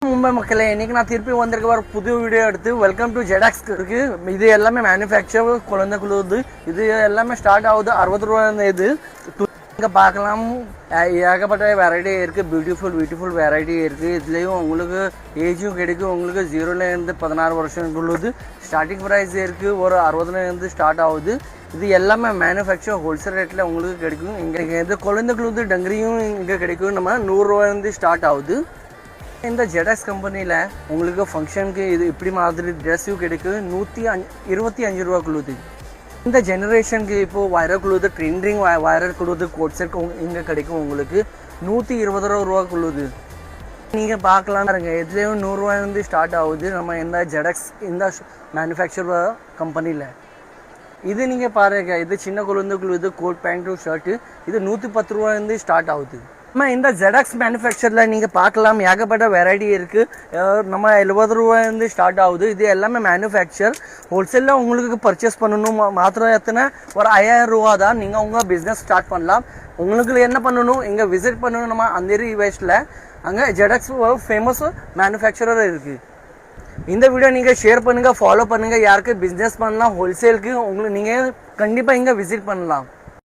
மும்பை மக்களே இன்னைக்கு நான் திருப்பி வந்திருக்க ஒரு புது வீடியோ எடுத்து வெல்கம் டு ஜெடாக்ஸ் இருக்கு. இது எல்லாமே மேனுஃபேக்சர் குழந்தை குழுது. இது எல்லாமே ஸ்டார்ட் ஆகுது 60 ரூபாய். இது இங்கே பார்க்கலாம் ஏகப்பட்ட வெரைட்டி இருக்குது. பியூட்டிஃபுல் வெரைட்டி இருக்குது. இதுலேயும் உங்களுக்கு ஏஜும் கிடைக்கும். உங்களுக்கு 0லேருந்து 16 வருஷங்களுது ஸ்டார்டிங் ப்ரைஸ் இருக்குது. ஒரு 60லேருந்து ஸ்டார்ட் ஆகுது. இது எல்லாமே மேனுஃபேக்சர் ஹோல்சேல் ரேட்டில் உங்களுக்கு கிடைக்கும். இங்கே இந்த குழந்தைகளுது டங்கரியும் இங்கே கிடைக்கும். நம்ம 100 ரூபாயிலேருந்து ஸ்டார்ட் ஆகுது. இந்த ஜெடாக்ஸ் கம்பெனியில் உங்களுக்கு ஃபங்க்ஷனுக்கு இது இப்படி மாதிரி ட்ரெஸ்ஸும் கிடைக்கும். 125 ரூபாக்குள்ளது. இந்த ஜெனரேஷனுக்கு இப்போது வைரக்குள்ளது ட்ரெண்டிங் வைரக்குள்ளது கோட் செட் இங்கே கிடைக்கும். உங்களுக்கு 120 ரூபாக்குள்ளது நீங்கள் பார்க்கலாம். இதுலேயும் 100 ரூபாயிலேருந்து ஸ்டார்ட் ஆகுது. நம்ம இந்த ஜெடாக்ஸ் இந்த மேனுஃபேக்சர் கம்பெனியில் இது நீங்கள் பாருங்கள். இது சின்ன குழந்தைக்குள்ளது கோட் பேண்ட்டு ஷர்ட்டு. இது 110 ரூபாயிலேருந்து ஸ்டார்ட் ஆகுது. நம்ம இந்த ஜெடாக்ஸ் மேனுஃபேக்சரில் நீங்கள் பார்க்கலாம் ஏகப்பட்ட வெரைட்டி இருக்குது. நம்ம 70 ரூபாயிலேருந்து ஸ்டார்ட் ஆகுது. இது எல்லாமே மேனுஃபேக்சர். ஹோல்சேலில் உங்களுக்கு பர்ச்சேஸ் பண்ணணும் மாத்திரம் எத்தனை ஒரு 5000 ரூபா தான். நீங்கள் உங்கள் பிஸ்னஸ் ஸ்டார்ட் பண்ணலாம். உங்களுக்கு என்ன பண்ணணும், இங்கே விசிட் பண்ணணும். நம்ம அந்தேரி வெஸ்ட்டில் அங்கே ஜெடாக்ஸ் ஃபேமஸ் மேனுஃபேக்சரர் இருக்குது. இந்த வீடியோ நீங்கள் ஷேர் பண்ணுங்கள், ஃபாலோ பண்ணுங்கள். யாருக்கு பிஸ்னஸ் பண்ணலாம் ஹோல்சேலுக்கு உங்களுக்கு நீங்கள் கண்டிப்பாக இங்கே விசிட் பண்ணலாம்.